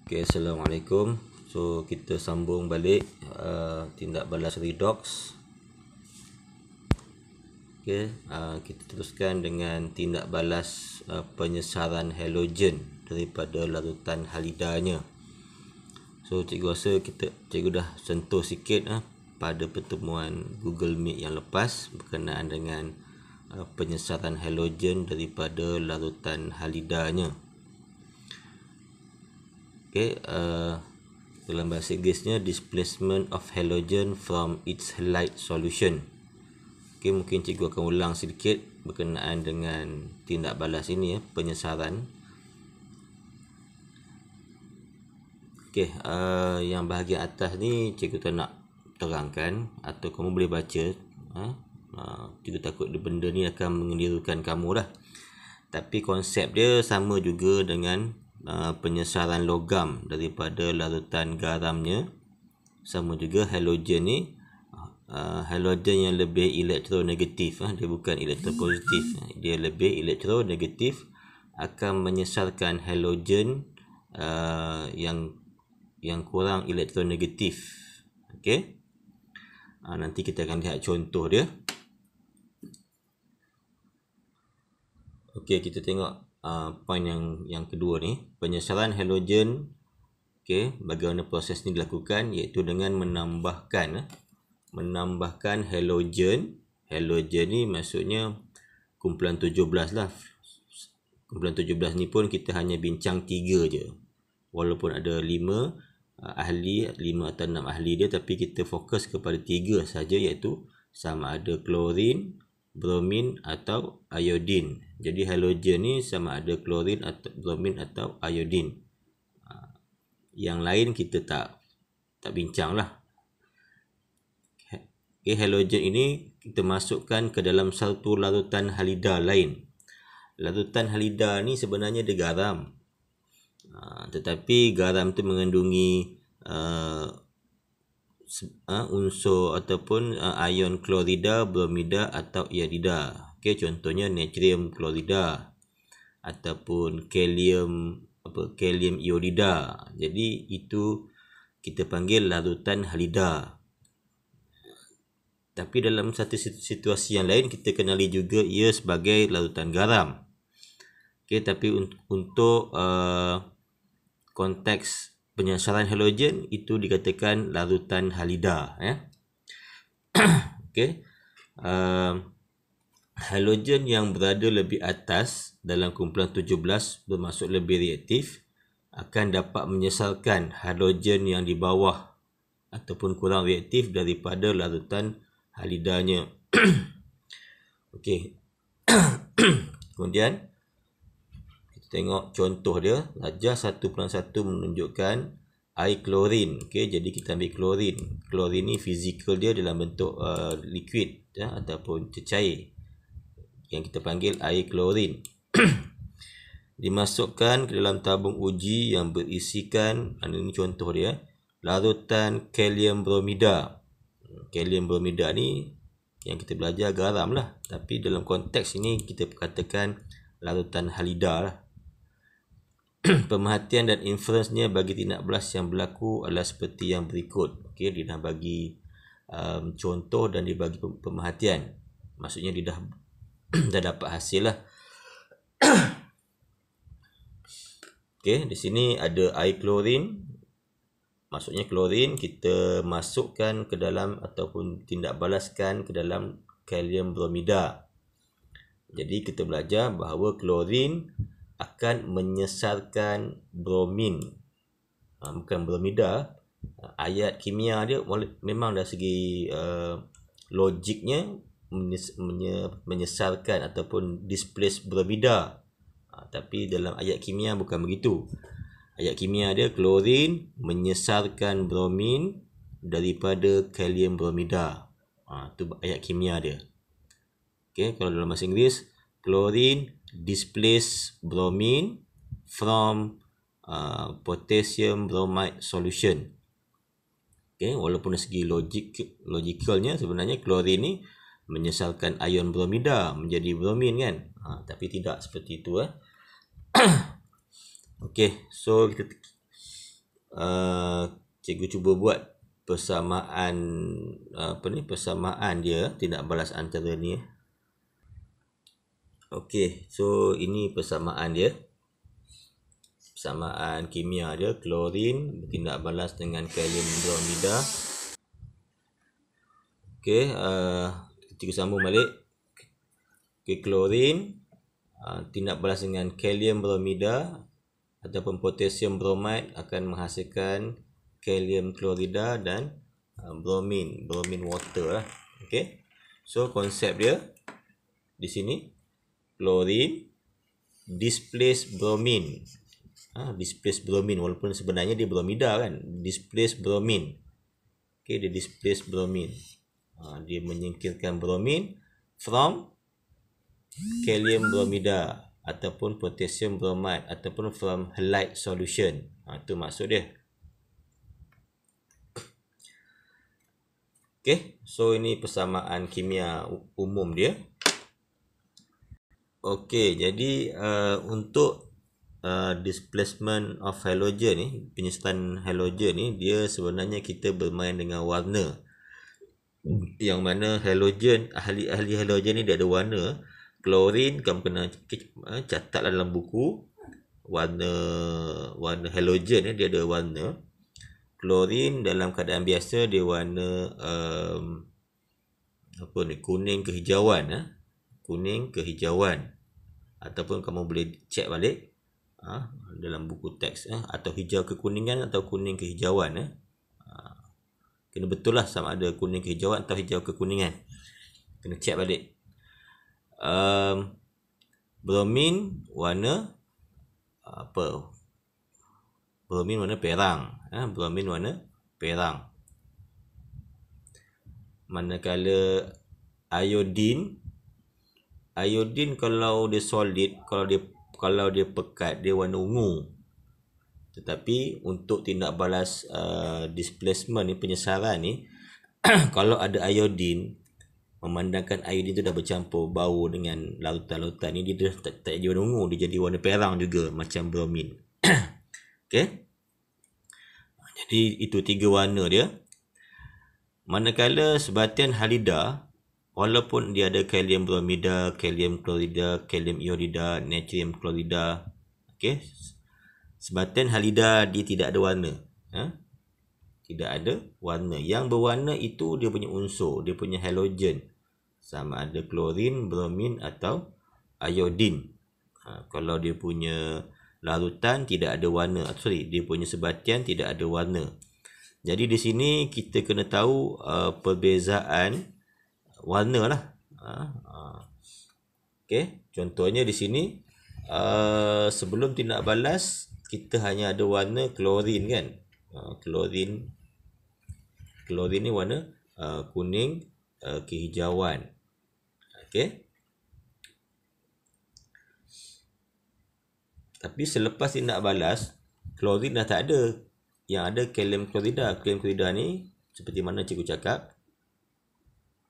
Okay, Assalamualaikum. So kita sambung balik tindak balas redox. Okay, kita teruskan dengan tindak balas penyesaran halogen daripada larutan halidanya. So cikgu rasa cikgu dah sentuh sikit pada pertemuan Google Meet yang lepas berkenaan dengan penyesaran halogen daripada larutan halidanya. Okay, dalam bahasa Inggerisnya displacement of halogen from its halide solution. Okay, mungkin cikgu akan ulang sedikit berkenaan dengan tindak balas ini penyesaran. Okay, yang bahagian atas ni cikgu tak nak terangkan atau kamu boleh baca. Cikgu takut benda ni akan mengelirukan kamu dah. Tapi konsep dia sama juga dengan penyesaran logam daripada larutan garamnya. Sama juga halogen ni, halogen yang lebih elektronegatif, dia bukan elektropositif, dia lebih elektronegatif, akan menyesarkan halogen yang kurang elektronegatif. Okey, nanti kita akan lihat contoh dia. Okey, kita tengok poin yang kedua ni, penyesaran halogen. Okey, bagaimana proses ni dilakukan, iaitu dengan menambahkan halogen. Halogen ni maksudnya kumpulan 17 lah. Kumpulan 17 ni pun kita hanya bincang 3 je. Walaupun ada 5 ahli, 5 atau 6 ahli dia, tapi kita fokus kepada 3 saja, iaitu sama ada klorin, bromin atau iodin. Jadi halogen ni sama ada klorin atau bromin atau iodin. Yang lain kita tak bincang lah. Okay, halogen ini kita masukkan ke dalam satu larutan halida lain. Larutan halida ni sebenarnya ada garam. Tetapi garam tu mengandungi unsur ataupun ion klorida, bromida atau iodida. Okey, contohnya natrium klorida ataupun kalium iodida. Jadi itu kita panggil larutan halida. Tapi dalam satu situasi yang lain kita kenali juga ia sebagai larutan garam. Okey, tapi untuk konteks penyesaran halogen itu dikatakan larutan halida, ya. Okey. Halogen yang berada lebih atas dalam kumpulan 17 bermaksud lebih reaktif akan dapat menyesarkan halogen yang di bawah ataupun kurang reaktif daripada larutan halidanya. Okey. Kemudian kita tengok contoh dia. Rajah 1.1 menunjukkan air klorin. Okey, jadi kita ambil klorin. Klorin ni fizikal dia dalam bentuk liquid, ataupun cecair, yang kita panggil air klorin. Dimasukkan ke dalam tabung uji yang berisikan, ini contoh dia, larutan kalium bromida. Kalium bromida ni yang kita belajar garam lah, tapi dalam konteks ini kita katakan larutan halida lah. Pemerhatian dan inferensnya bagi tindak balas yang berlaku adalah seperti yang berikut. Okey, dia dah bagi contoh dan dia bagi pemerhatian. Maksudnya dia dah dapat hasil lah. Okey, di sini ada air klorin. Maksudnya klorin kita masukkan ke dalam ataupun tindak balaskan ke dalam kalium bromida. Jadi kita belajar bahawa klorin akan menyesarkan bromin, bukan bromida. Ayat kimia dia memang dari segi logiknya menyesarkan ataupun displace bromida, tapi dalam ayat kimia bukan begitu. Ayat kimia dia klorin menyesarkan bromin daripada kalium bromida. Itu ayat kimia dia. Okey, kalau dalam bahasa Inggeris, klorin displace bromine from potassium bromide solution. Okey, walaupun dari segi logikalnya sebenarnya klorin ni menyesarkan ion bromida menjadi bromin, kan. Tapi tidak seperti itu. Okey, so cikgu cuba buat persamaan persamaan dia tindak balas antara ni. Okey, so ini persamaan dia. Persamaan kimia dia, klorin bertindak balas dengan kalium bromida. Okey, kita sambung balik. Okey, klorin tindak balas dengan kalium bromida ataupun potasium bromide akan menghasilkan kalium klorida dan bromin water lah. Okey. So konsep dia di sini, klorin displace bromin. Displace bromin walaupun sebenarnya dia bromida kan. Displace bromin. Okey, dia displace bromin. Dia menyingkirkan bromin from kalium bromida ataupun potassium bromide ataupun from halide solution. Itu maksud dia. Okey, so ini persamaan kimia umum dia. Okey, jadi untuk displacement of halogen ni, penyertaan halogen ni, dia sebenarnya kita bermain dengan warna. Yang mana halogen, ahli halogen ni dia ada warna. Klorin kamu kena catatlah dalam buku warna halogen ni, dia ada warna. Klorin dalam keadaan biasa dia warna kuning kehijauan, kuning kehijauan, ataupun kamu boleh cek balik dalam buku teks atau hijau kekuningan atau kuning kehijauan. Kena betul lah sama ada kuning kehijauan atau hijau kekuningan, kena cek balik. Bromin warna bromin warna perang. Bromin warna perang. Manakala iodin kalau dia solid, kalau dia pekat, dia warna ungu. Tetapi untuk tindak balas displacement ni, penyesaran ni, kalau ada iodin, memandangkan iodin tu dah bercampur bau dengan larutan-larutan ni, dia tak jadi warna ungu, dia jadi warna perang juga macam bromin. Okey. Jadi itu 3 warna dia. Manakala sebatian halida, walaupun dia ada kalium bromida, kalium klorida, kalium iodida, natrium klorida, okey, sebatian halida dia tidak ada warna. Tidak ada warna. Yang berwarna itu dia punya unsur, dia punya halogen. Sama ada klorin, bromin atau iodin. Kalau dia punya larutan tidak ada warna. Dia punya sebatian tidak ada warna. Jadi di sini kita kena tahu perbezaan warna lah. Okey, contohnya di sini sebelum tindak balas kita hanya ada warna klorin kan. Klorin ni warna kuning kehijauan. Okey. Tapi selepas tindak balas, klorin dah tak ada. Yang ada kalium klorida. Kalium klorida ni seperti mana cikgu cakap,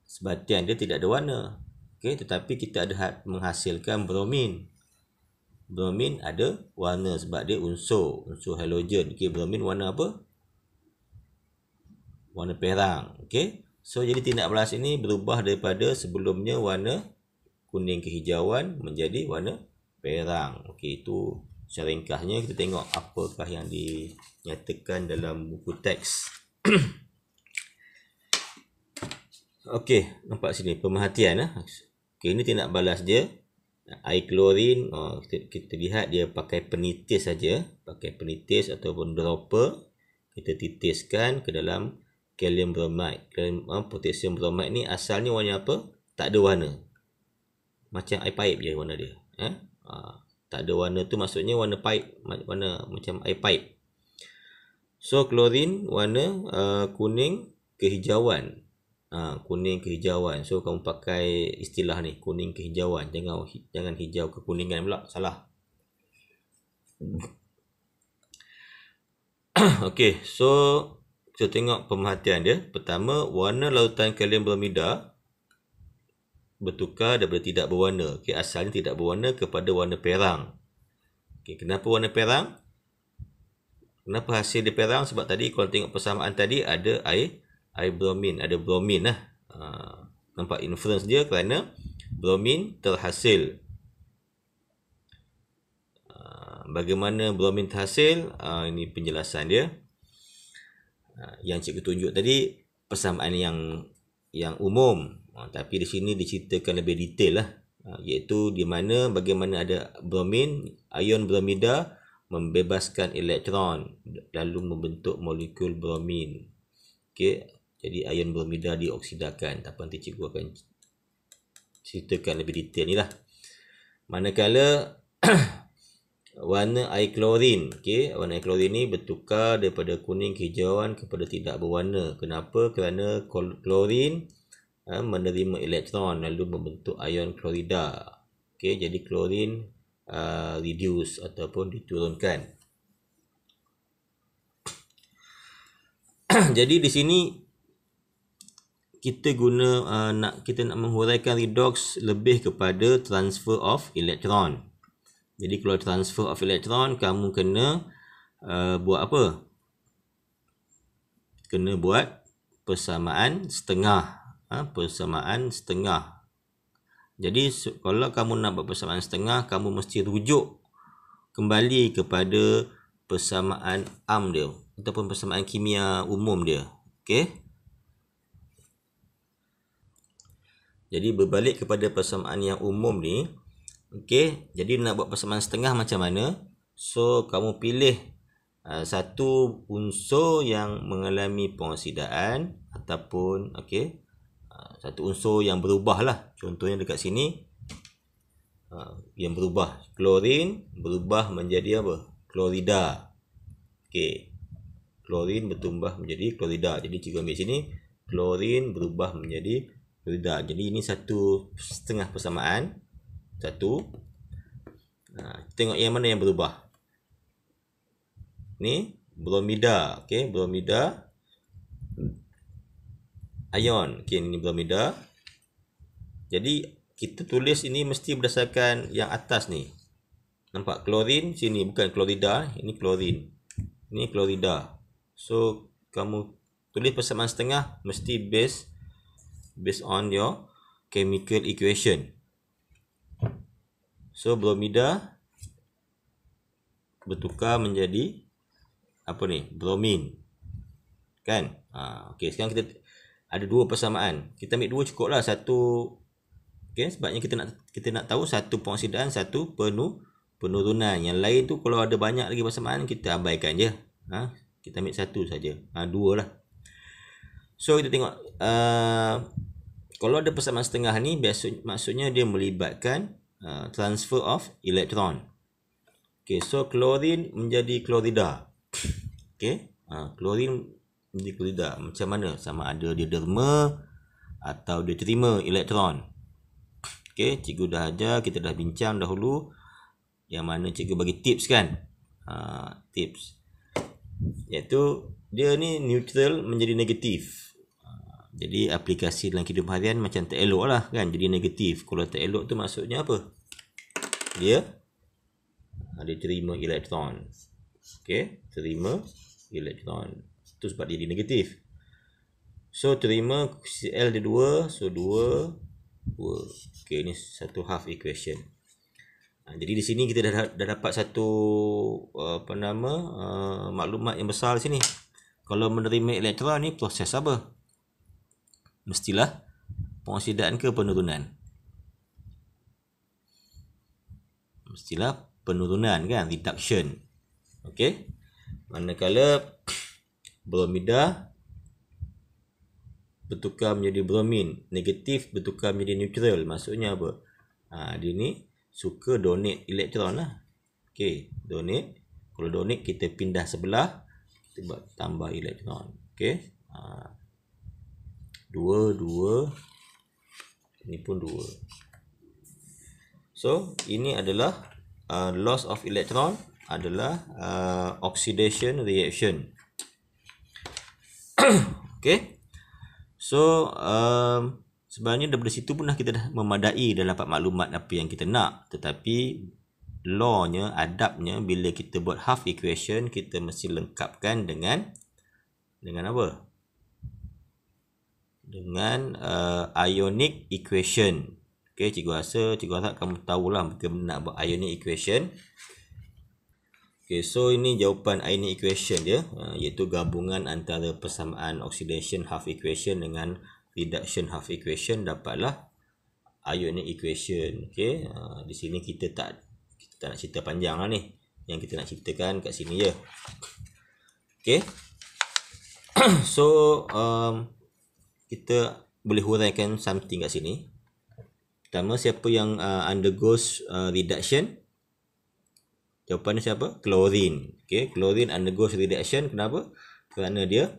sebatian dia tidak ada warna. Okey, tetapi kita ada menghasilkan bromin. Bromin ada warna sebab dia unsur halogen. Okey, bromin warna apa? Warna perang. Okey. So jadi tindak balas ini berubah daripada sebelumnya warna kuning kehijauan menjadi warna perang. Okey, itu secara ringkasnya kita tengok apakah yang dinyatakan dalam buku teks. Okey, nampak sini pemerhatian. Okey, ini tindak balas dia. Air klorin, kita lihat dia pakai penitis saja, pakai penitis ataupun dropper. Kita titiskan ke dalam kalium bromide. Potassium bromide ni asalnya warna apa? Tak ada warna. Macam air paip je warna dia. Tak ada warna tu maksudnya warna pipe, warna macam air pipe. So klorin warna kuning kehijauan. Kuning kehijauan. So kamu pakai istilah ni, kuning kehijauan. Jangan hijau kekuningan pula, salah. Okey, so kita tengok pemerhatian dia. Pertama, warna larutan kalium bromida bertukar daripada tidak berwarna. Okey, asalnya tidak berwarna kepada warna perang. Okey, kenapa warna perang? Kenapa hasil dia perang? Sebab tadi kalau tengok persamaan tadi ada air bromin, ada bromin lah. Nampak inference dia kerana bromin terhasil. Bagaimana bromin terhasil? Ini penjelasan dia. Yang cikgu tunjuk tadi persamaan yang umum. Tapi di sini diceritakan lebih detail lah. Iaitu di mana bagaimana ada bromin, ion bromida membebaskan elektron lalu membentuk molekul bromin. Okey, jadi ion bromida dioksidakan. Tapi nanti cikgu akan ceritakan lebih detail ni lah. Manakala warna air klorin, okey, warna air klorin ni bertukar daripada kuning kehijauan kepada tidak berwarna. Kenapa? Kerana klorin menerima elektron lalu membentuk ion klorida. Okey, jadi klorin reduce ataupun diturunkan. Jadi di sini kita kita nak menghuraikan redox lebih kepada transfer of electron. Jadi kalau transfer of electron, kamu kena buat apa? Kena buat persamaan setengah. Persamaan setengah. Jadi kalau kamu nak buat persamaan setengah, kamu mesti rujuk kembali kepada persamaan am dia ataupun persamaan kimia umum dia. Okey. Jadi berbalik kepada persamaan yang umum ni. Okey, jadi nak buat persamaan setengah macam mana? So kamu pilih satu unsur yang mengalami pengoksidaan ataupun okey, satu unsur yang berubah lah. Contohnya dekat sini yang berubah, klorin berubah menjadi apa? Klorida. Okey, klorin berubah menjadi klorida. Jadi cikgu ambil sini, klorin berubah menjadi klorida. Jadi ini satu setengah persamaan. Satu. Tengok yang mana yang berubah. Ni bromida. Okey, bromida ion. Okey, ini bromida. Jadi kita tulis ini mesti berdasarkan yang atas ni. Nampak klorin sini, bukan klorida, ini klorin. Ini klorida. So kamu tulis persamaan setengah mesti based on your chemical equation. So bromida bertukar menjadi apa ni? Bromin. Kan? Okey, sekarang kita ada dua persamaan. Kita ambil dua cukup lah. Satu, okey, sebabnya kita nak tahu satu pengoksidaan, satu penurunan. Yang lain tu kalau ada banyak lagi persamaan, kita abaikan je. Kita ambil satu saja. Dua lah. So kita tengok kalau ada persamaan setengah ni, maksudnya dia melibatkan transfer of electron. Okey, so klorin menjadi klorida. Okey, klorin menjadi klorida. Macam mana? Sama ada dia derma atau dia terima elektron. Okey, cikgu dah ajar, kita dah bincang dahulu. Yang mana cikgu bagi tips kan? Tips. Iaitu dia ni neutral menjadi negatif. Jadi aplikasi dalam kehidupan harian macam tak elok lah kan, jadi negatif. Kalau tak elok tu maksudnya apa? Dia terima elektron. Okey, terima elektron. Tu sebab dia jadi negatif. So terima Cl dia 2, so 2. Okey, ni satu half equation. Jadi di sini kita dah dapat satu maklumat yang besar di sini. Kalau menerima elektron ni proses apa? Mestilah pengoksidaan ke penurunan? Mestilah penurunan kan, reduction. Okey. Manakala bromida bertukar menjadi bromin, negatif bertukar menjadi neutral. Maksudnya apa? Dia ni suka donate elektron lah. Okey, donate. Kalau donate kita pindah sebelah, kita buat tambah elektron. Okey. 2 ini pun 2. So ini adalah loss of electron adalah oxidation reaction. Okay. So sebenarnya daripada situ pun kita dah memadai dan dapat maklumat apa yang kita nak. Tetapi lawnya, adabnya, bila kita buat half equation, kita mesti lengkapkan dengan apa? Dengan ionic equation. Okay, cikgu harap kamu tahulah bagaimana nak buat ionic equation. Okay, so ini jawapan ionic equation dia, iaitu gabungan antara persamaan oxidation half equation dengan reduction half equation dapatlah ionic equation. Okay, di sini kita tak nak cerita panjang lah ni. Yang kita nak ceritakan kat sini je. Okay. So kita boleh huraikan something kat sini. Pertama, siapa yang undergoes reduction? Jawapannya siapa? Chlorine. Okay, chlorine undergoes reduction. Kenapa? Kerana dia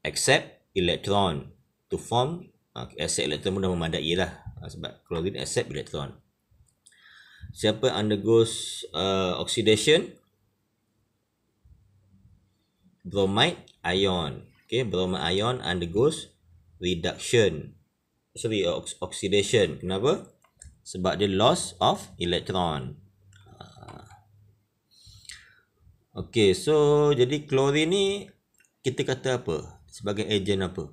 accept electron to form, accept electron pun dah memadai lah, sebab chlorine accept electron. Siapa undergoes oxidation? Bromide ion. Okay, bromide ion undergoes reduction. Oxidation. Kenapa? Sebab dia loss of electron. Okay, so jadi chlorine ni kita kata apa? Sebagai agent apa?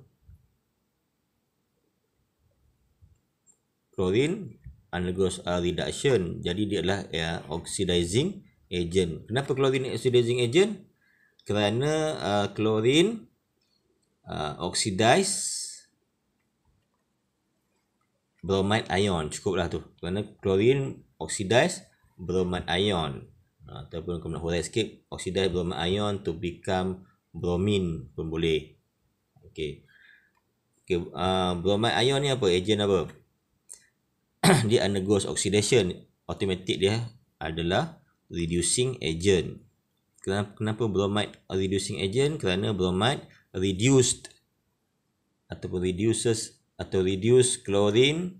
Chlorine undergoes reduction. Jadi dia adalah oxidizing agent. Kenapa chlorine oxidizing agent? Kerana chlorine oxidize bromide ion. Cukuplah tu. Kerana chlorine oxidize bromide ion. Ataupun kalau nak hurai sikit, oxidize bromide ion to become bromine pun boleh. Okay. Bromide ion ni apa? Agent apa? Dia undergoes oxidation. Automatic dia adalah reducing agent. Kenapa bromide reducing agent? Kerana bromide reduced ataupun reduce chlorine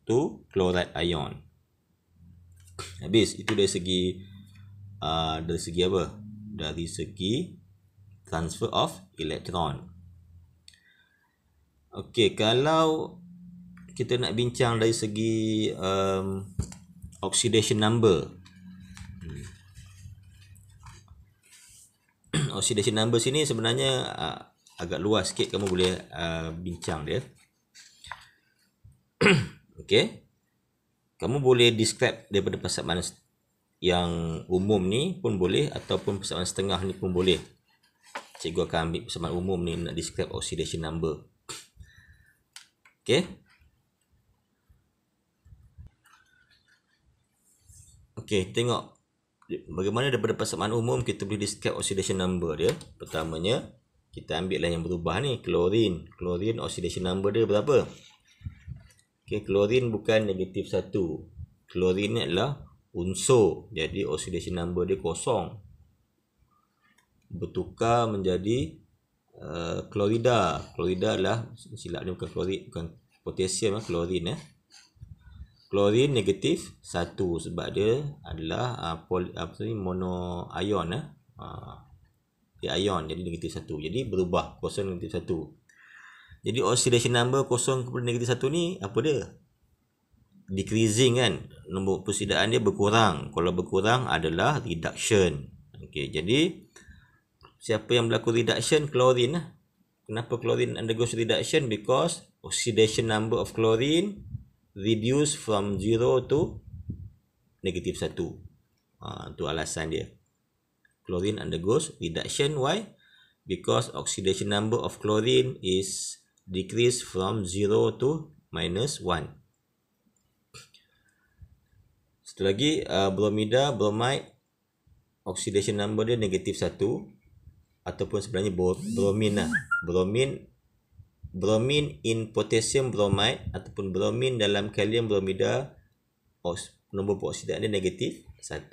to chloride ion. Habis. Itu dari segi apa? Dari segi transfer of electron. Okey, kalau kita nak bincang dari segi oxidation number. Oxidation number sini sebenarnya agak luas sikit, kamu boleh bincang dia. Okey. Kamu boleh describe daripada persamaan yang umum ni pun boleh, ataupun persamaan setengah ni pun boleh. Cikgu akan ambil persamaan umum ni nak describe oxidation number. Okey. Okey, tengok bagaimana daripada persamaan umum kita boleh describe oxidation number dia. Pertamanya, kita ambil lah yang berubah ni, chlorine. Chlorine oxidation number dia berapa? Okey, chlorine bukan negatif 1. Chlorine ni adalah unsur. Jadi oxidation number dia kosong. Bertukar menjadi klorida. Klorida adalah, silap ni bukan klorid, bukan potasium, chlorine. Chlorine negatif 1 sebab dia adalah mono ion. Dia ion, jadi negatif 1. Jadi berubah, kosong negatif 1. Jadi oxidation number kosong kepada negatif 1 ni apa dia? Decreasing kan. Nombor persidaan dia berkurang. Kalau berkurang adalah reduction. Okey, jadi siapa yang berlaku reduction? Chlorine lah. Kenapa chlorine undergoes reduction? Because oxidation number of chlorine reduce from 0 to negatif 1. Itu alasan dia. Chlorine undergoes reduction. Why? Because oxidation number of chlorine is decreased from 0 to minus 1. Satu lagi, bromide, oxidation number dia negatif 1. Ataupun sebenarnya bromine lah. Bromine in potassium bromide ataupun bromine dalam kalium bromida, nombor pengoksidaan dia negatif 1.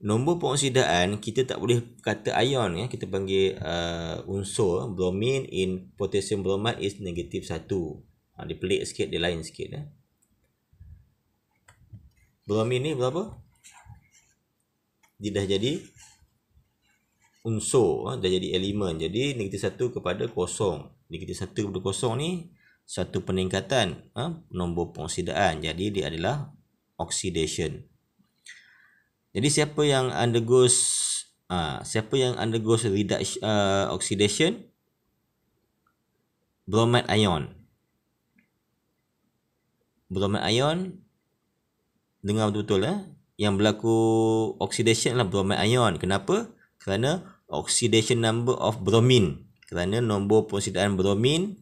Nombor pengoksidaan kita tak boleh kata ion ya, kita panggil unsur. Bromine in potassium bromide is negatif 1. Dia pelik sikit, dia lain sikit ya. Bromine ni berapa? Dia dah jadi unsur, dah jadi elemen. Jadi negatif 1 kepada kosong. Negatif 1 kepada kosong ni satu peningkatan nombor pengoksidaan. Jadi dia adalah oxidation. Jadi siapa yang undergoes reduction, oxidation? Bromide ion. Bromide ion, dengar betul-betul yang berlaku oxidation adalah bromide ion. Kenapa? Kerana oxidation number of bromine. Kerana nombor pengoksidaan bromin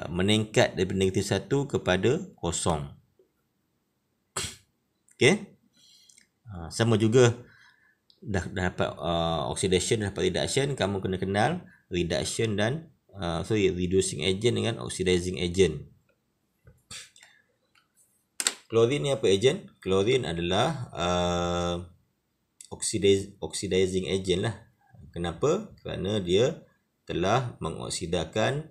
meningkat daripada negatif 1 kepada 0. Okey. Sama juga dah dapat oxidation, dah dapat reduction, kamu kena kenal reduction dan reducing agent dengan oxidizing agent. Klorin ni apa agent? Klorin adalah oxidizing agent lah. Kenapa? Kerana dia telah mengoksidakan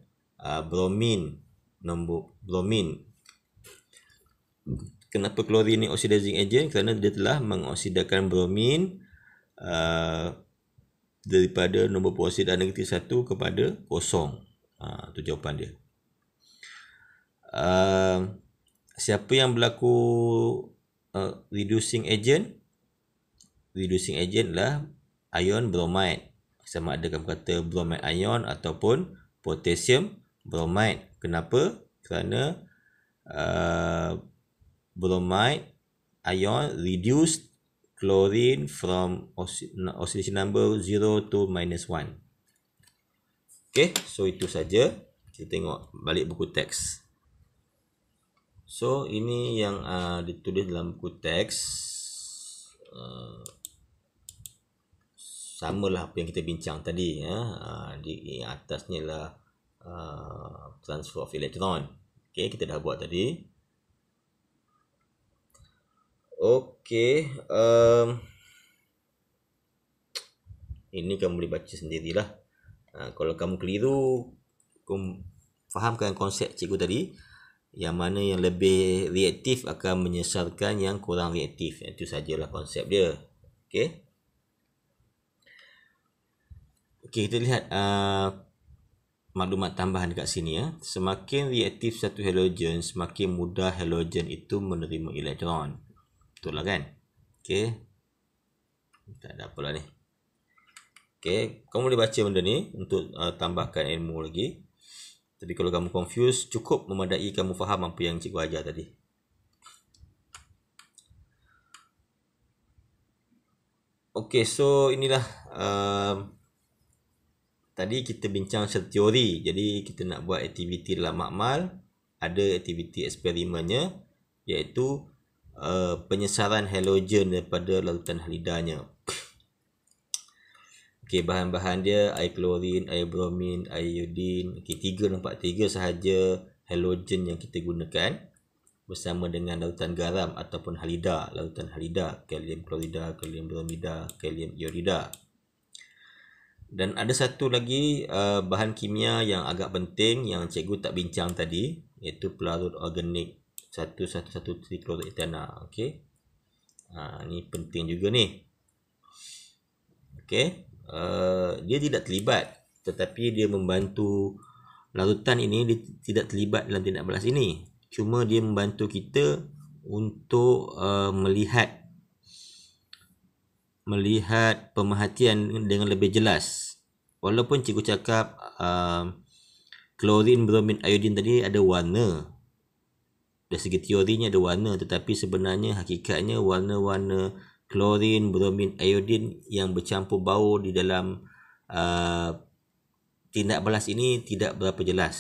bromin, nombor bromin. Kenapa klorin ni oxidizing agent? Kerana dia telah mengoksidakan bromin daripada nombor pengoksidaan negatif 1 kepada 0. Itu jawapan dia. Siapa yang berlaku reducing agent? Reducing agent lah ion bromide. Sama ada kamu kata bromide ion ataupun potassium bromide. Kenapa? Kerana bromide ion reduce chlorine from oxidation number 0 to -1. Okay, so itu saja. Kita tengok balik buku teks. So ini yang ditulis dalam buku teks. Samalah apa yang kita bincang tadi di atasnya lah transfer of electron. Okay, kita dah buat tadi. Okay, ini kamu boleh baca sendirilah. Kalau kamu keliru, kamu fahamkan konsep cikgu tadi. Yang mana yang lebih reaktif akan menyesarkan yang kurang reaktif. Itu sajalah konsep dia. Okay. Okay, kita lihat maklumat tambahan dekat sini. Semakin reaktif satu halogen, semakin mudah halogen itu menerima elektron. Betul lah kan? Okay. Tak ada apalah ni. Okay, kamu boleh baca benda ni untuk tambahkan ilmu lagi. Tapi kalau kamu confused, cukup memadai kamu faham apa yang cikgu ajar tadi. Okay, so inilah tadi kita bincang secara teori. Jadi kita nak buat aktiviti dalam makmal. Ada aktiviti eksperimennya, iaitu penyesaran halogen daripada larutan halidanya. Okey, bahan-bahan dia air klorin, air bromin, air iodin. Okey, 3 sahaja halogen yang kita gunakan bersama dengan larutan garam ataupun halida, larutan halida, kalium klorida, kalium bromida, kalium iodida. Dan ada satu lagi bahan kimia yang agak penting yang cikgu tak bincang tadi, iaitu pelarut organik 1,1,1,3-kloroetana. Okey. Ni penting juga ni. Okey. Dia tidak terlibat, tetapi dia membantu larutan ini. Dia tidak terlibat dalam tindak balas ini, cuma dia membantu kita untuk melihat pemerhatian dengan lebih jelas. Walaupun cikgu cakap klorin, bromin, iodin tadi ada warna, dari segi teorinya ada warna, tetapi sebenarnya hakikatnya warna-warna klorin, bromin, iodin yang bercampur bau di dalam tindak balas ini tidak berapa jelas.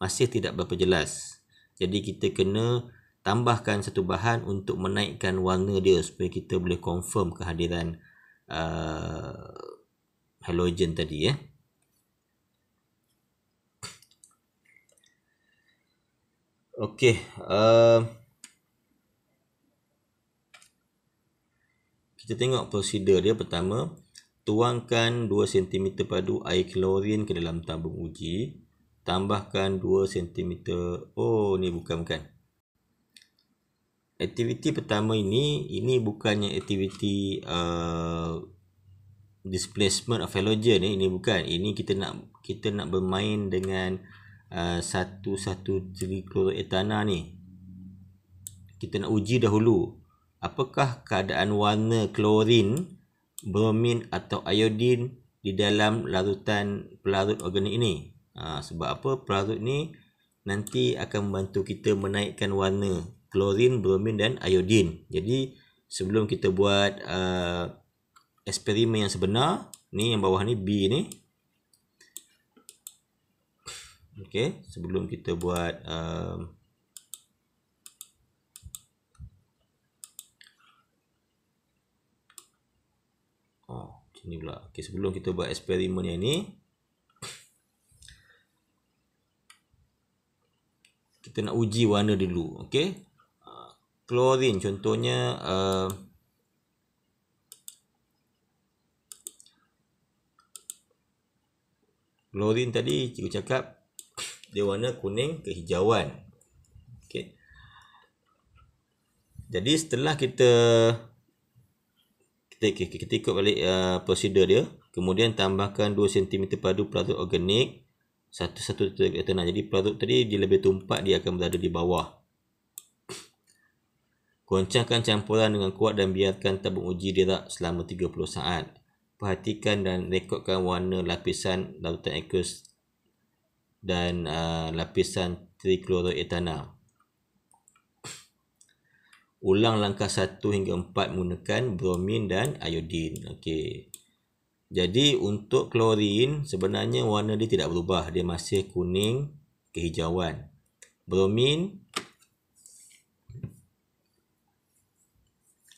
Masih tidak berapa jelas. Jadi kita kena tambahkan satu bahan untuk menaikkan warna dia supaya kita boleh confirm kehadiran halogen tadi ya. Okey, kita tengok prosedur dia. Pertama, tuangkan 2 cm padu air klorin ke dalam tabung uji. Tambahkan 2 cm. Oh, ni bukan. Aktiviti pertama ini bukannya aktiviti displacement of halogen. Ini bukan. Ini kita nak kita nak bermain dengan 1,1-trichloroetana ni, kita nak uji dahulu apakah keadaan warna klorin, bromin atau iodin di dalam larutan pelarut organik ini. Sebab apa? Pelarut ni nanti akan membantu kita menaikkan warna klorin, bromin dan iodin. Jadi sebelum kita buat eksperimen yang sebenar, ni yang bawah ni B ni. Okey, sebelum kita buat macam ni pula. Okey, sebelum kita buat eksperimen yang ni, kita nak uji warna dulu. Okey, klorin contohnya klorin tadi cikgu cakap dia warna kuning kehijauan. Okey. Jadi setelah kita ikut balik prosedur dia, kemudian tambahkan 2 cm padu pelarut organik 1,1-trichloroetana. Jadi pelarut tadi dia lebih tumpat, dia akan berada di bawah. Goncangkan campuran dengan kuat dan biarkan tabung uji dirak selama 30 saat. Perhatikan dan rekodkan warna lapisan larutan aqueous dan lapisan trichloroetana. Ulang langkah 1 hingga 4 menggunakan bromin dan iodin. Okey. Jadi untuk klorin sebenarnya warna dia tidak berubah, dia masih kuning kehijauan. Bromin,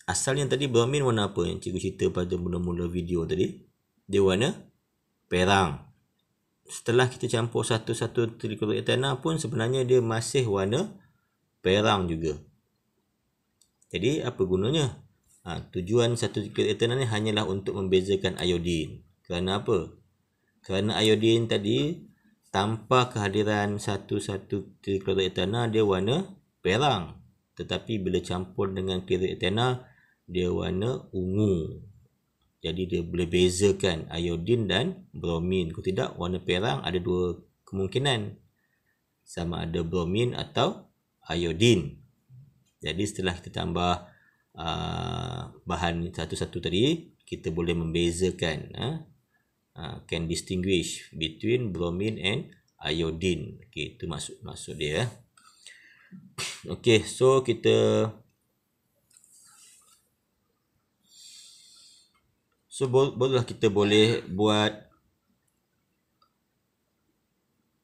asalnya tadi bromin warna apa yang cikgu cerita pada mula-mula video tadi? Dia warna perang. Setelah kita campur 1,1-trichloroetana pun sebenarnya dia masih warna perang juga. Jadi apa gunanya? Tujuan 1-trichloroetana ni hanyalah untuk membezakan iodin. Kerana apa? Kerana iodin tadi tanpa kehadiran 1,1-trichloroetana dia warna perang. Tetapi bila campur dengan chloroetana dia warna ungu. Jadi dia boleh bezakan iodin dan bromin. Kalau tidak, warna perang ada 2 kemungkinan. Sama ada bromin atau iodin. Jadi setelah kita tambah bahan satu-satu tadi, kita boleh membezakan, can distinguish between bromin and iodine. Okay, itu maksud dia. Okay, so barulah kita boleh buat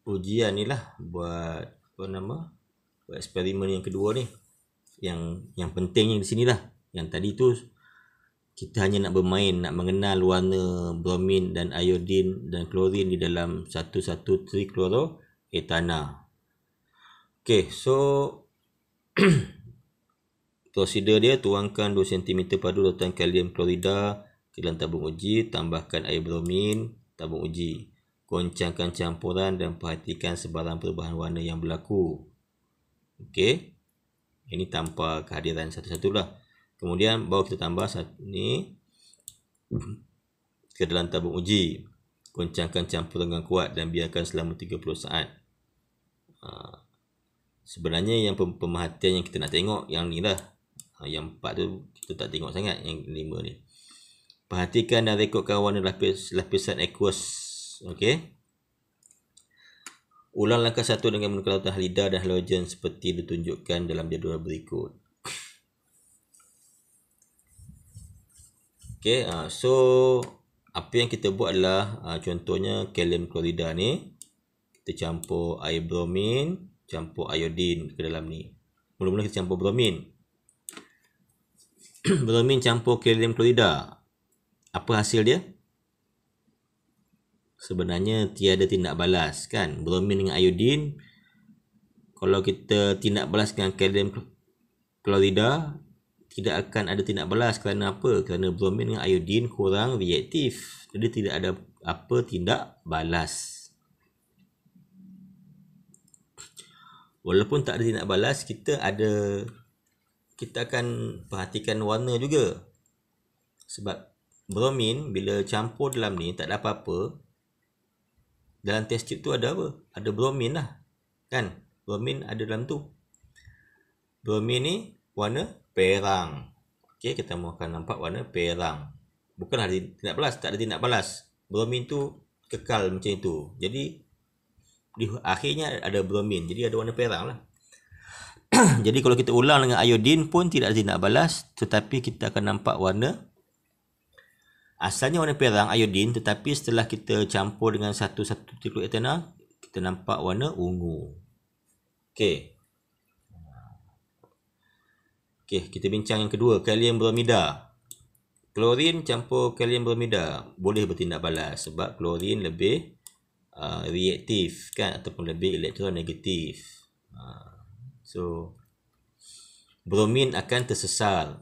ujian ni lah, buat buat eksperimen yang kedua ni. Yang pentingnya di sini lah. Yang tadi tu kita hanya nak bermain, nak mengenal warna bromin dan iodin dan klorin di dalam 1,1-trichloroetana. Okay, so prosedur dia, tuangkan 2 cm padu larutan kalium klorida ke dalam tabung uji, tambahkan air bromin, tabung uji. Goncangkan campuran dan perhatikan sebarang perubahan warna yang berlaku. Okey. Ini tanpa kehadiran satu-satu lah. Kemudian baru kita tambah ni ke dalam tabung uji. Goncangkan campuran dengan kuat dan biarkan selama 30 saat. Sebenarnya yang pemerhatian yang kita nak tengok yang ni lah. Yang 4 tu kita tak tengok sangat, yang 5 ni. Perhatikan dan rekodkan warna lapisan aqueous. Okey. Ulang langkah 1 dengan menggunakan larutan halida dan halogen seperti ditunjukkan dalam jadual berikut. Okey, so apa yang kita buat adalah contohnya kalium klorida ni kita campur air bromin, campur iodin ke dalam ni. Mula-mula kita campur bromin. Bromin campur kalium klorida. Apa hasil dia? Sebenarnya tiada tindak balas kan. Bromin dengan iodin, kalau kita tindak balas dengan kalium klorida, tidak akan ada tindak balas. Kerana apa? Kerana bromin dengan iodin kurang reaktif. Jadi tidak ada apa tindak balas. Walaupun tak ada tindak balas, kita akan perhatikan warna juga. Sebab bromin bila campur dalam ni tak ada apa-apa, dalam test tube tu ada apa? Ada bromin lah. Kan? Bromin ada dalam tu. Bromin ni warna perang. Okey, kita akan nampak warna perang. Bukanlah tindak balas, tak ada tindak balas. Bromin tu kekal macam itu. Jadi di akhirnya ada bromin. Jadi ada warna perang lah. Jadi kalau kita ulang dengan iodin pun tidak ada tindak balas, tetapi kita akan nampak warna, asalnya warna perang iodin, tetapi setelah kita campur dengan 1 tricloethanol, kita nampak warna ungu. Okey. Okey, kita bincang yang kedua, kalium bromida. Klorin campur kalium bromida boleh bertindak balas sebab klorin lebih reaktif kan, ataupun lebih elektronegatif. So bromin akan tersesal,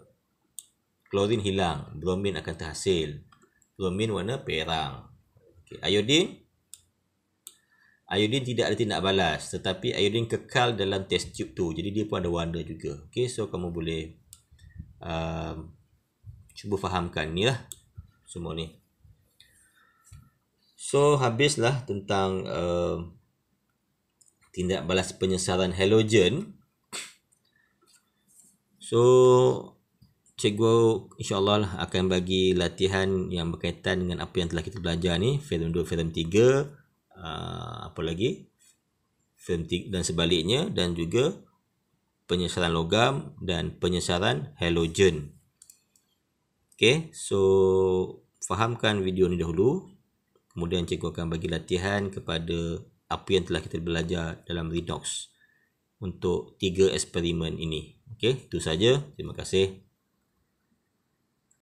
klorin hilang, bromin akan terhasil. Bromin warna perang. Okay. Iodin tidak ada tindak balas, tetapi iodin kekal dalam test tube tu, jadi dia pun ada warna juga. Okay, so kamu boleh cuba fahamkan ni lah semua ni. So habislah tentang tindak balas penyesaran halogen. So cikgu insyaAllah akan bagi latihan yang berkaitan dengan apa yang telah kita belajar ni, film 2, film 3, apa lagi, film 3 dan sebaliknya, dan juga penyesaran logam dan penyesaran halogen. Okay, so fahamkan video ni dahulu, kemudian cikgu akan bagi latihan kepada apa yang telah kita belajar dalam redox untuk 3 eksperimen ini. Okay, itu saja. Terima kasih.